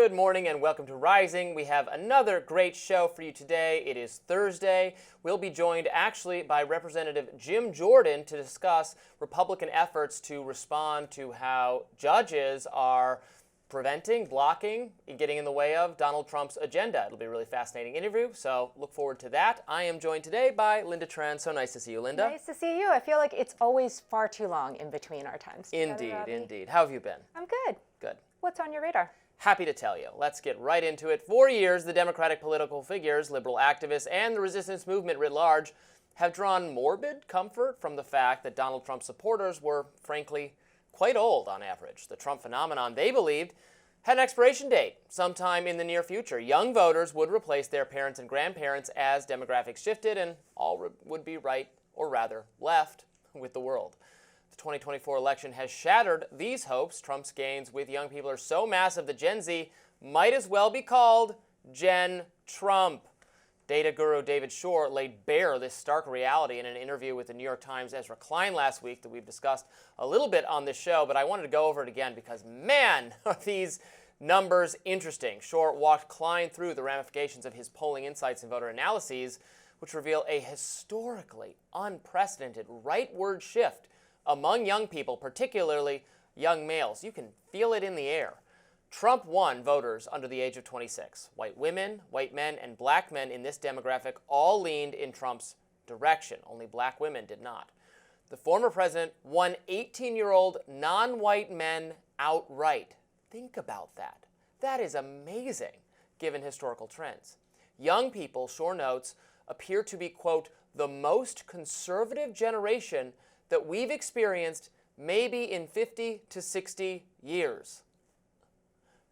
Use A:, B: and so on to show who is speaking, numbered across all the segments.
A: Good morning and welcome to Rising. We have another great show for you today. It is Thursday. We'll be joined actually by Representative Jim Jordan to discuss Republican efforts to respond to how judges are preventing, blocking, and getting in the way of Donald Trump's agenda. It'll be a really fascinating interview, so look forward to that. I am joined today by Linda Tran. So nice to see you, Linda.
B: Nice to see you. I feel like it's always far too long in between our times.
A: Indeed, indeed. How have you been?
B: I'm good.
A: Good.
B: What's on your radar?
A: Happy to tell you. Let's get right into it. For years, the Democratic political figures, liberal activists, and the resistance movement writ large have drawn morbid comfort from the fact that Donald Trump supporters were, frankly, quite old on average. The Trump phenomenon, they believed, had an expiration date sometime in the near future. Young voters would replace their parents and grandparents as demographics shifted, and all would be right, or rather left, with the world. The 2024 election has shattered these hopes. Trump's gains with young people are so massive that Gen Z might as well be called Gen Trump. Data guru David Shor laid bare this stark reality in an interview with the New York Times' Ezra Klein last week that we've discussed a little bit on this show, but I wanted to go over it again because, man, are these numbers interesting. Shor walked Klein through the ramifications of his polling insights and voter analyses, which reveal a historically unprecedented rightward shift among young people, particularly young males. You can feel it in the air. Trump won voters under the age of 26. White women, white men, and black men in this demographic all leaned in Trump's direction. Only black women did not. The former president won 18-year-old non-white men outright. Think about that. That is amazing, given historical trends. Young people, Shor notes, appear to be, quote, the most conservative generation that we've experienced maybe in 50 to 60 years.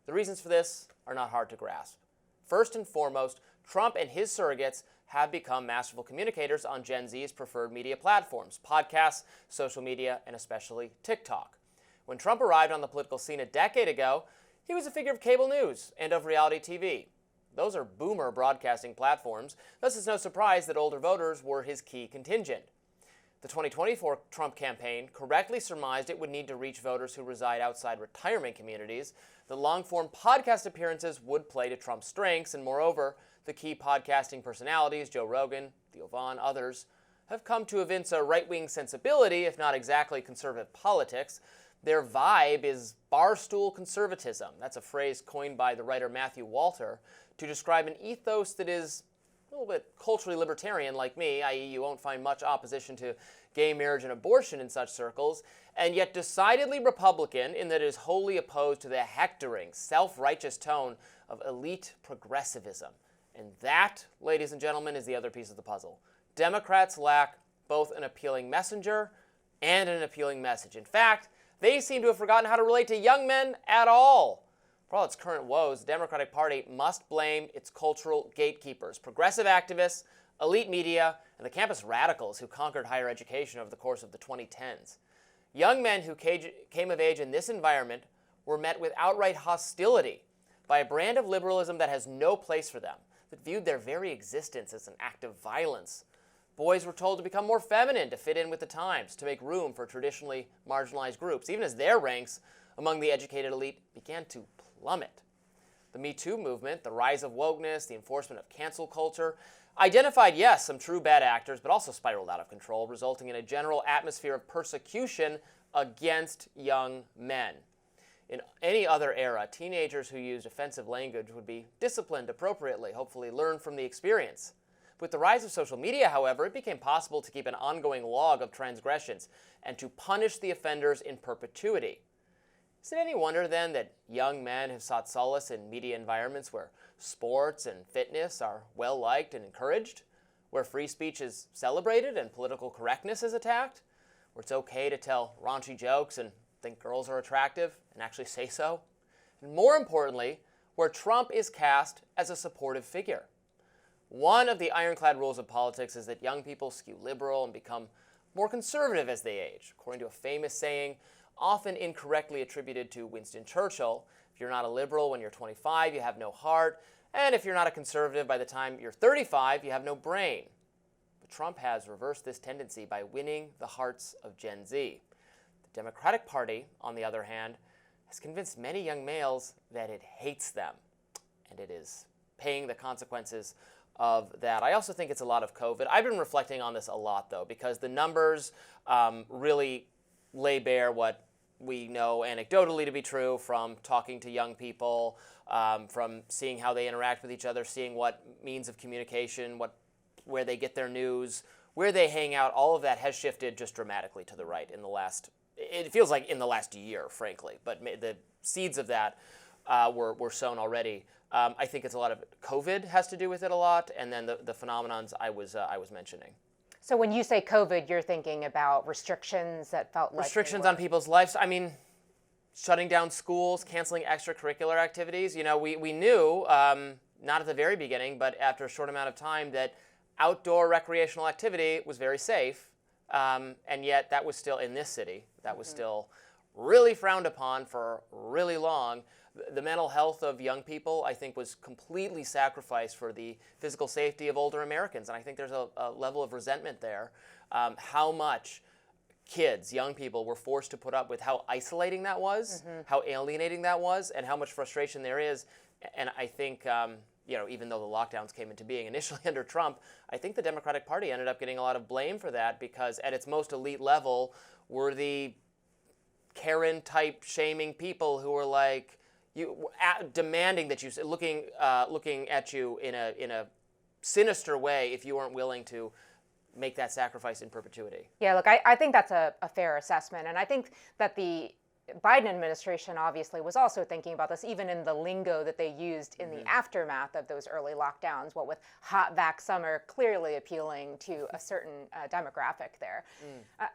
A: The reasons for this are not hard to grasp. First and foremost, Trump and his surrogates have become masterful communicators on Gen Z's preferred media platforms, podcasts, social media, and especially TikTok. When Trump arrived on the political scene a decade ago, he was a figure of cable news and of reality TV. Those are boomer broadcasting platforms, thus it's no surprise that older voters were his key contingent. The 2024 Trump campaign correctly surmised it would need to reach voters who reside outside retirement communities. The long-form podcast appearances would play to Trump's strengths, and moreover, the key podcasting personalities, Joe Rogan, Theo Vaughn, others, have come to evince a right-wing sensibility, if not exactly conservative politics. Their vibe is barstool conservatism. That's a phrase coined by the writer Matthew Walter to describe an ethos that is a little bit culturally libertarian like me, i.e. you won't find much opposition to gay marriage and abortion in such circles, and yet decidedly Republican in that it is wholly opposed to the hectoring, self-righteous tone of elite progressivism. And that, ladies and gentlemen, is the other piece of the puzzle. Democrats lack both an appealing messenger and an appealing message. In fact, they seem to have forgotten how to relate to young men at all. For all its current woes, the Democratic Party must blame its cultural gatekeepers, progressive activists, elite media, and the campus radicals who conquered higher education over the course of the 2010s. Young men who came of age in this environment were met with outright hostility by a brand of liberalism that has no place for them, that viewed their very existence as an act of violence. Boys were told to become more feminine to fit in with the times, to make room for traditionally marginalized groups, even as their ranks among the educated elite began to plummet. The Me Too movement, the rise of wokeness, the enforcement of cancel culture, identified, yes, some true bad actors, but also spiraled out of control, resulting in a general atmosphere of persecution against young men. In any other era, teenagers who used offensive language would be disciplined appropriately, hopefully learn from the experience. With the rise of social media, however, it became possible to keep an ongoing log of transgressions and to punish the offenders in perpetuity. Is it any wonder, then, that young men have sought solace in media environments where sports and fitness are well-liked and encouraged, where free speech is celebrated and political correctness is attacked, where it's okay to tell raunchy jokes and think girls are attractive and actually say so, and more importantly, where Trump is cast as a supportive figure? One of the ironclad rules of politics is that young people skew liberal and become more conservative as they age. According to a famous saying, often incorrectly attributed to Winston Churchill, if you're not a liberal when you're 25, you have no heart, and if you're not a conservative by the time you're 35, you have no brain. But Trump has reversed this tendency by winning the hearts of Gen Z. The Democratic Party, on the other hand, has convinced many young males that it hates them. and it is paying the consequences of that. I also think it's a lot of COVID. I've been reflecting on this a lot, though, because the numbers really lay bare what we know anecdotally to be true from talking to young people, from seeing how they interact with each other, seeing what means of communication, where they get their news, where they hang out. All of that has shifted just dramatically to the right in the last, it feels like in the last year, frankly, but the seeds of that were sown already. I think it's a lot of COVID has to do with it a lot, and then the phenomenons I was mentioning.
B: So when you say COVID, you're thinking about restrictions that felt like
A: restrictions on people's lives. I mean, shutting down schools, canceling extracurricular activities. You know, we knew, not at the very beginning, but after a short amount of time, that outdoor recreational activity was very safe, and yet that was still in this city. That was still really frowned upon for really long. The mental health of young people, I think, was completely sacrificed for the physical safety of older Americans. And I think there's a level of resentment there. How much kids, young people, were forced to put up with how isolating that was, how alienating that was, and how much frustration there is. And I think, you know, even though the lockdowns came into being initially under Trump, I think the Democratic Party ended up getting a lot of blame for that, because at its most elite level were the Karen-type shaming people who were like, demanding that you, looking at you in a sinister way if you weren't willing to make that sacrifice in perpetuity.
B: Yeah, look, I think that's a fair assessment. And I think that the Biden administration obviously was also thinking about this, even in the lingo that they used in the aftermath of those early lockdowns, what with hot vac summer clearly appealing to a certain demographic there.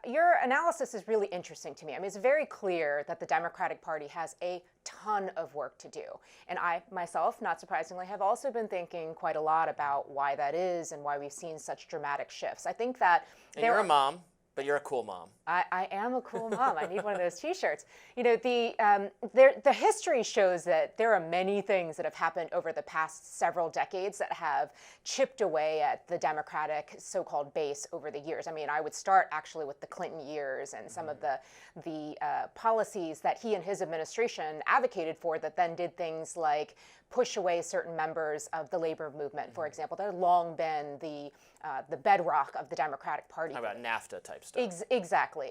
B: Your analysis is really interesting to me. I mean, it's very clear that the Democratic Party has a ton of work to do. And I myself, not surprisingly, have also been thinking quite a lot about why that is and why we've seen such dramatic shifts. I think that
A: you're a mom. But you're a cool mom.
B: I am a cool mom. I need one of those T-shirts. You know, the history shows that there are many things that have happened over the past several decades that have chipped away at the Democratic so-called base over the years. I mean, I would start actually with the Clinton years and some of the policies that he and his administration advocated for that then did things like push away certain members of the labor movement, for example. They've long been the bedrock of the Democratic Party.
A: How about NAFTA type stuff?
B: Exactly.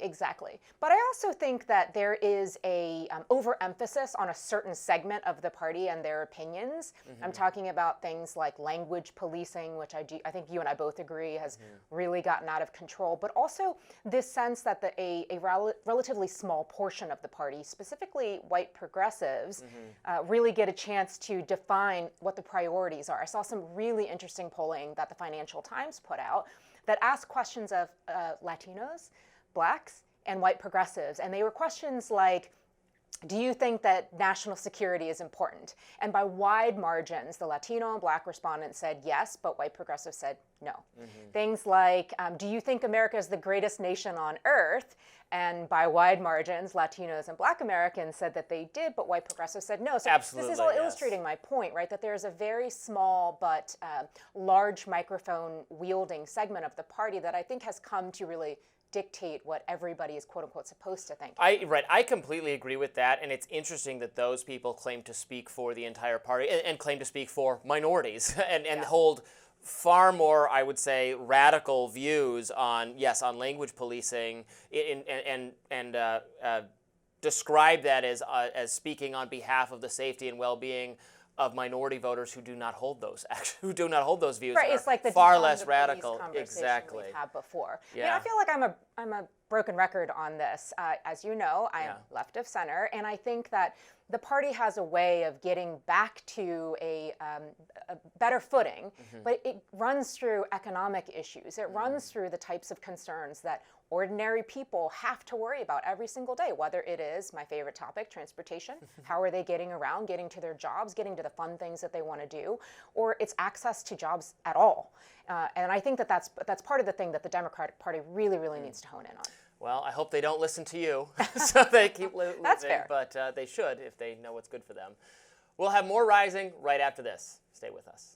B: But I also think that there is a overemphasis on a certain segment of the party and their opinions. I'm talking about things like language policing, which I think you and I both agree has really gotten out of control. But also this sense that a relatively small portion of the party, specifically white progressives, really get a chance to define what the priorities are. I saw some really interesting polling that the Financial Times put out that asked questions of Latinos, Blacks, and white progressives. And they were questions like, do you think that national security is important? And by wide margins, the Latino and Black respondents said yes, but white progressives said no. Things like, do you think America is the greatest nation on earth? And by wide margins, Latinos and Black Americans said that they did, but white progressives said no. So
A: absolutely,
B: this is all illustrating my point, right? That there's a very small but large microphone wielding segment of the party that I think has come to really dictate what everybody is quote unquote supposed to think.
A: I completely agree with that, and it's interesting that those people claim to speak for the entire party and claim to speak for minorities and hold far more, I would say, radical views on language policing and describe that as speaking on behalf of the safety and well-being of minority voters who do not hold those views.
B: Right, it's like the
A: far less radical.
B: Exactly. We've had before.
A: Yeah.
B: I mean, I feel like I'm a broken record on this. As you know, I am left of center, and I think that the party has a way of getting back to a better footing, but it runs through economic issues. It runs through the types of concerns that ordinary people have to worry about every single day, whether it is my favorite topic, transportation, how are they getting around, getting to their jobs, getting to the fun things that they want to do, or it's access to jobs at all. And I think that that's part of the thing that the Democratic Party really, really needs to hone in on.
A: Well, I hope they don't listen to you, so they keep living.
B: That's fair.
A: But they should if they know what's good for them. We'll have more Rising right after this. Stay with us.